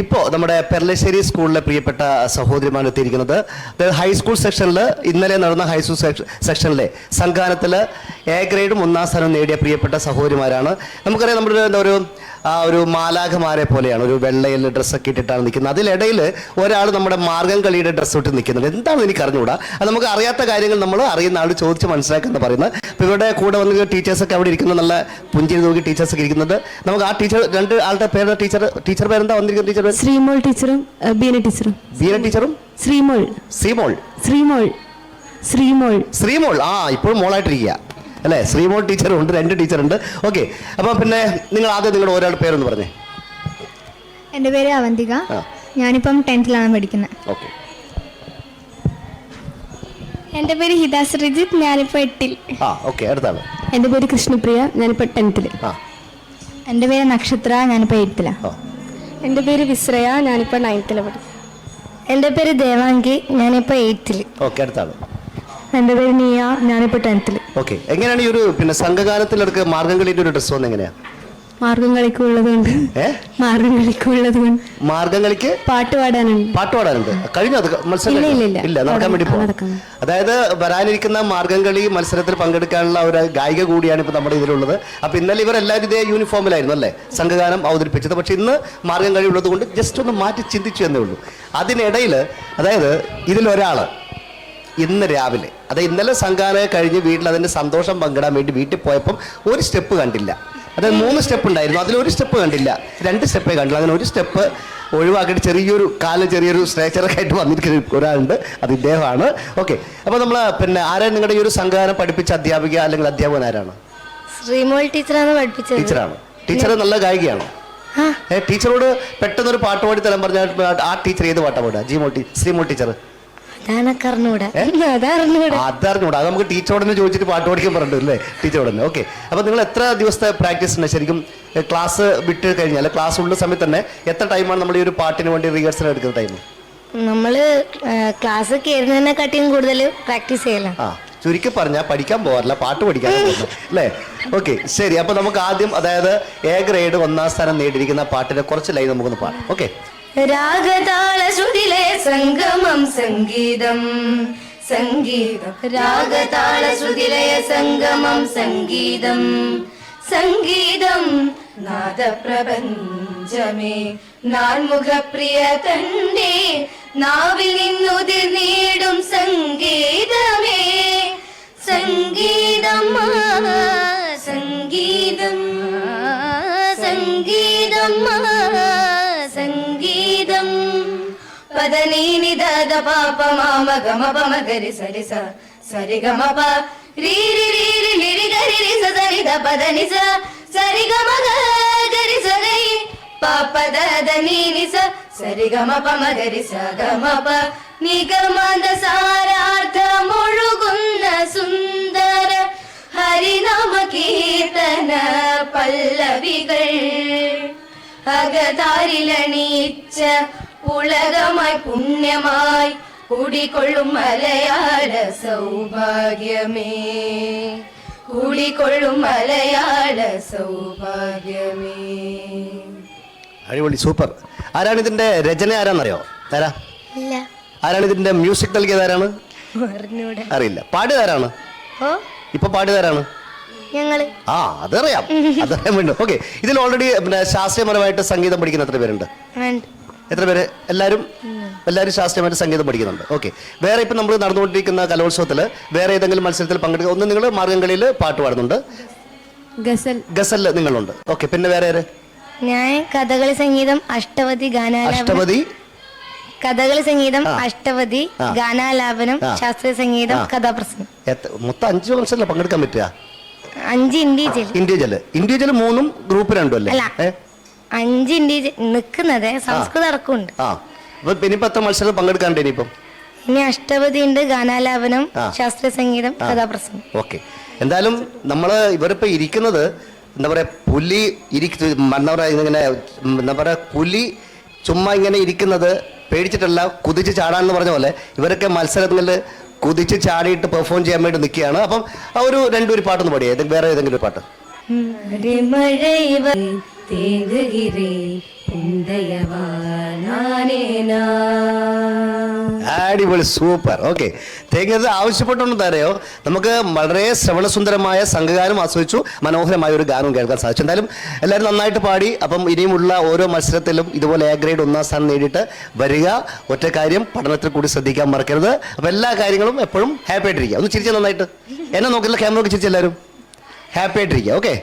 ഇപ്പോൾ നമ്മുടെ പെർലശ്ശേരി സ്കൂളിലെ പ്രിയപ്പെട്ട സഹോദരിമാർ എത്തിയിരിക്കുന്നത് ഹൈസ്കൂൾ സെക്ഷനിൽ ഇന്നലെ നടന്ന ഹൈസ്കൂൾ സെക്ഷനിലെ സംഘാനത്തിൽ എ ഗ്രേഡും 1ാം സ്ഥാനവും നേടിയ പ്രിയപ്പെട്ട സഹോദരിമാരാണ്. നമുക്കറിയാം നമ്മുടെ ഒരു മാലാഖമാരെ പോലെയാണ്, ഒരു വെള്ളയിൽ ഡ്രസ്സൊക്കെ ഇട്ടിട്ടാണ് നിൽക്കുന്നത്. അതിലിടയിൽ ഒരാൾ നമ്മുടെ മാർഗം കളിയുടെ ഡ്രസ്സ് ഇട്ട് നിൽക്കുന്നുണ്ട്. എന്താണെന്ന് എനിക്ക് അറിഞ്ഞുകൂടാ. അത് നമുക്ക് അറിയാത്ത കാര്യങ്ങൾ നമ്മൾ അറിയുന്ന ആൾ ചോദിച്ച് മനസ്സിലാക്കുന്ന പറയുന്നത്. അപ്പോൾ ഇവരുടെ കൂടെ വന്ന് ടീച്ചേഴ്സൊക്കെ അവിടെ ഇരിക്കുന്ന നല്ല പുഞ്ചിരി നോക്കി ടീച്ചേഴ്സൊക്കെ ഇരിക്കുന്നുണ്ട്. നമുക്ക് ആ ടീച്ചർ രണ്ട് ആളുടെ പേരുടെ ടീച്ചർ പേരെന്താ വന്നിരിക്കുന്ന ടീച്ചർ? ശ്രീമോൾ ടീച്ചറും ബീന ടീച്ചറും. ബീന ടീച്ചറും ശ്രീമോൾ. ശ്രീമോൾ ശ്രീമോൾ ശ്രീമോൾ ശ്രീമോൾ ആ ഇപ്പോഴും മോളായിട്ടിരിക്കുക അല്ലേ? ശ്രീമോൾ ടീച്ചറും ഉണ്ട്, 2 ടീച്ചറുണ്ട്. ഓക്കെ, അപ്പം പിന്നെ നിങ്ങൾ ആദ്യം നിങ്ങളുടെ ഒരാളുടെ പേരൊന്ന് പറഞ്ഞേ. എൻ്റെ പേര് അവന്തിക. ഞാനിപ്പം 10th പഠിക്കുന്നത്. ഓക്കെ. എൻ്റെ പേര് ഹിദാസ് റിജിത്ത്. ഞാനിപ്പോൾ 8ൽ. ഓക്കെ, അടുത്താണ്. എൻ്റെ പേര് കൃഷ്ണപ്രിയ. ഞാനിപ്പോൾ 10th. എൻ്റെ പേര് നക്ഷത്ര. ഞാനിപ്പോൾ 8ൽ. എൻ്റെ പേര് വിശ്രയ. ഞാനിപ്പോൾ 9th പഠിക്കും. എൻ്റെ പേര് ദേവാംഗി. ഞാനിപ്പോൾ 8ൽ. ഓക്കെ, അടുത്താണ്. എൻ്റെ പേര് നിയ. ഞാനിപ്പോൾ 10th. ഓക്കെ, എങ്ങനെയാണ് ഈ ഒരു പിന്നെ സംഘകാലത്തിലൊക്കെ മാർഗം കളിയുടെ ഒരു ഡ്രസ്സ് വന്ന് എങ്ങനെയാ? മാർഗം കളിക്കുള്ളതുകൊണ്ട്. മാർഗം കളിക്കുള്ളതുകൊണ്ട്. മാർഗം കളിക്ക് പാട്ട് പാടാനുണ്ട്. കഴിഞ്ഞ മത്സരം ഇല്ല, നടക്കാൻ വേണ്ടി പോകും. അതായത് വരാനിരിക്കുന്ന മാർഗം കളി മത്സരത്തിൽ പങ്കെടുക്കാനുള്ള ഒരു ഗായിക കൂടിയാണ് ഇപ്പൊ നമ്മുടെ ഇതിലുള്ളത്. അപ്പൊ ഇന്നലെ ഇവർ എല്ലാവരും ഇതേ യൂണിഫോമിലായിരുന്നു അല്ലേ സംഘഗാനം അവതരിപ്പിച്ചത്. പക്ഷെ ഇന്ന് മാർഗം കളി ഉള്ളത് കൊണ്ട് ജസ്റ്റ് ഒന്ന് മാറ്റി ചിന്തിച്ചു എന്നേ ഉള്ളൂ. അതിനിടയിൽ അതായത് ഇതിലൊരാള് ഇന്ന് രാവിലെ ഇന്നലെ സംഘാനം കഴിഞ്ഞ് വീട്ടിൽ അതിന്റെ സന്തോഷം പങ്കിടാൻ വേണ്ടി വീട്ടിൽ പോയപ്പം ഒരു സ്റ്റെപ്പ് കണ്ടില്ല. അതായത് 3 സ്റ്റെപ്പ് ഉണ്ടായിരുന്നു, അതിലൊരു സ്റ്റെപ്പ് കണ്ടില്ല, 2 സ്റ്റെപ്പേ കണ്ടില്ല. അങ്ങനെ ഒരു സ്റ്റെപ്പ് ഒഴിവാക്കിയിട്ട് ചെറിയൊരു സ്ട്രേച്ചറൊക്കെ ആയിട്ട് വന്നിരിക്കുന്ന ഒരാളുണ്ട്. അത് ഇദ്ദേഹമാണ്. ഓക്കെ, അപ്പോൾ നമ്മൾ പിന്നെ ആരാണ് നിങ്ങളുടെ ഈ ഒരു സംഘാനം പഠിപ്പിച്ച അധ്യാപിക അല്ലെങ്കിൽ അധ്യാപകൻ ആരാണ്? ശ്രീമോൾ ടീച്ചറാണ് പഠിപ്പിച്ചത്. ടീച്ചറാണ്. ടീച്ചർ നല്ല ഗായികയാണോ? ടീച്ചറോട് പെട്ടെന്നൊരു പാട്ട് പാടി തരാൻ പറഞ്ഞാൽ ആ ടീച്ചർ ഏത് പാട്ടാ പാടുക? ശ്രീമോൾ ടീച്ചർ അതറിഞ്ഞൂടാ. അത് നമുക്ക് ടീച്ചറോട് തന്നെ ചോദിച്ചിട്ട് പാട്ട് പഠിക്കാൻ പറഞ്ഞു അല്ലേ? ടീച്ചറോട് തന്നെ. ഓക്കെ, അപ്പൊ നിങ്ങൾ എത്ര ദിവസത്തെ പ്രാക്ടീസ് ഉണ്ട് ശരിക്കും? ക്ലാസ് വിട്ട് കഴിഞ്ഞാൽ ക്ലാസ് ഉള്ള സമയത്ത് തന്നെ എത്ര ടൈമാണ് നമ്മൾ ഈ ഒരു പാട്ടിന് വേണ്ടി റിഹേഴ്സൽ എടുക്കുന്ന ടൈം? നമ്മള് ക്ലാസ് കയറുന്നതിനെക്കാട്ടിയും കൂടുതൽ പ്രാക്ടീസ് ചെയ്യலாம். ചുരുക്കി പറഞ്ഞാൽ പഠിക്കാൻ പോകാറില്ല, പാട്ട് പഠിക്കാൻ അല്ലേ? ഓക്കെ, ശരി. അപ്പൊ നമുക്ക് ആദ്യം അതായത് എ ഗ്രേഡ് 1ാം സ്ഥാനം നേടിയിരിക്കുന്ന പാട്ടിന്റെ കുറച്ച് ലൈൻ നമുക്കൊന്ന് പാടാം. ഓക്കെ. രാഗതാള ശ്രുതിലേ സംഗമം സംഗീതം സംഗീതം രാഗതാള ശ്രുതിലയ സംഗമം സംഗീതം സംഗീതം നാദപ്രപഞ്ചമേ നാൻമുഖപ്രിയ തന്റെ നാവിൽ നിന്നുതിർന്നിടും സംഗീതമേ സംഗീതം സംഗീതം സംഗീതം സംഗീതം പദനീനി ദദ പാപ മാമ ഗമ പമ ഗരി സരി സ സരി ഗമ പ രി രി രി രി രി ഗരി രി സ സരി ദ പദനി സ സരി ഗമ ഗരി സരി പാപ ദദ നീനി സ സരി ഗമ പമ ഗരി സ ഗമ പ നിഗമദ സാരാർത്ഥമൊഴുകുന്ന സുന്ദര ഹരിനാമ കീർത്തന പല്ലവികൾ അകതാരിലണിയിച്ച പുളകമായി പുണ്യമായി കൂടിക്കൊള്ളും മലയാള സൗഭാഗ്യമേ കൂടിക്കൊള്ളും മലയാള സൗഭാഗ്യമേ. അടിപൊളി, സൂപ്പർ. ആരാണ് ഇതിന്റെ രചന? ആരാന്നറിയോ? ആരാണ് ഇതിന്റെ മ്യൂസിക് നൽകിയത്? ആരാണ്? അറിയില്ല. പാടിയതാരാണ്? ഇപ്പൊ പാടിയതാരാണ്? അതറിയാം വേണ്ടു. ഓക്കെ, ഇതിൽ ഓൾറെഡി ശാസ്ത്രീയപരമായിട്ട് സംഗീതം പഠിക്കുന്ന എത്ര പേരുണ്ട്? എത്ര പേര്? എല്ലാവരും ശാസ്ത്രീയമായിട്ട് സംഗീതം പഠിക്കുന്നുണ്ട്. ഓക്കെ, വേറെ ഇപ്പം നമ്മൾ നടന്നുകൊണ്ടിരിക്കുന്ന കലോത്സവത്തിൽ വേറെ ഏതെങ്കിലും മത്സരത്തിൽ പങ്കെടുക്കുക? ഒന്ന് നിങ്ങൾ മാർഗംകളിയിൽ പാട്ട് പാടുന്നുണ്ട്, ഗസൽ നിങ്ങളുണ്ട്. ഓക്കെ, പിന്നെ വേറെ ആര്? ഞാൻ കഥകളി സംഗീതം, അഷ്ടപതി ഗാനാലാപനം, ശാസ്ത്രീയ സംഗീതം, കഥാപ്രസംഗം. മൊത്തം 5 മത്സരത്തിൽ പങ്കെടുക്കാൻ പറ്റുക? 5 ഇൻഡിവിജ്വൽ 3 ഗ്രൂപ്പ് 2 അല്ലേ? 5 നിക്കുന്നത് സംസ്കൃത അടക്കമുണ്ട്. ഇനിയിപ്പോ എത്ര മത്സരം പങ്കെടുക്കാണ്ട്? ഇനി അഷ്ടപതി ഉണ്ട്, ഗാനാലാപനം, ശാസ്ത്രീയ സംഗീതം, കഥാപ്രസംഗം. ഓക്കെ, എന്തായാലും നമ്മള് ഇവരിപ്പോ ഇരിക്കുന്നത് എന്താ പറയാ, പുലി ചുമ്മാ ഇങ്ങനെ ഇരിക്കുന്നത് പേടിച്ചിട്ടല്ല, കുതിച്ച് ചാടാന്ന് പറഞ്ഞ പോലെ ഇവരൊക്കെ മത്സരങ്ങളിൽ കുതിച്ച് ചാടിയിട്ട് പെർഫോം ചെയ്യാൻ വേണ്ടി നിൽക്കുകയാണ്. അപ്പം ആ ഒരു പാട്ടൊന്ന് പാടിയേ, വേറെ ഏതെങ്കിലും ഒരു പാട്ട്. തേങ്ങുകിറേ ഉണ്ടയവാ നാനേനാ. അടിപൊളി, സൂപ്പർ. ഓക്കെ, തേങ്ങത് ആവശ്യപ്പെട്ടുകൊണ്ട് തന്നെയോ നമുക്ക് വളരെ ശ്രവണസുന്ദരമായ സംഘഗാനം ആസ്വദിച്ചു, മനോഹരമായ ഒരു ഗാനവും കേൾക്കാൻ സാധിച്ചു. എന്തായാലും എല്ലാവരും നന്നായിട്ട് പാടി. അപ്പം ഇനിയുമുള്ള ഓരോ മത്സരത്തിലും ഇതുപോലെ A ഗ്രേഡ് 1ാം സ്ഥാനം നേടിയിട്ട് വരിക. ഒറ്റ കാര്യം, പഠനത്തിൽ കൂടി ശ്രദ്ധിക്കാൻ മറക്കരുത്. അപ്പം എല്ലാ കാര്യങ്ങളും എപ്പോഴും ഹാപ്പി ആയിട്ടിരിക്കുക. ഒന്ന് ചിരിച്ചാൽ നന്നായിട്ട്, എന്നെ നോക്കില്ല, ക്യാമറ ഒക്കെ ചിരിച്ചെല്ലാവരും ഹാപ്പി ആയിട്ടിരിക്കുക. ഓക്കെ.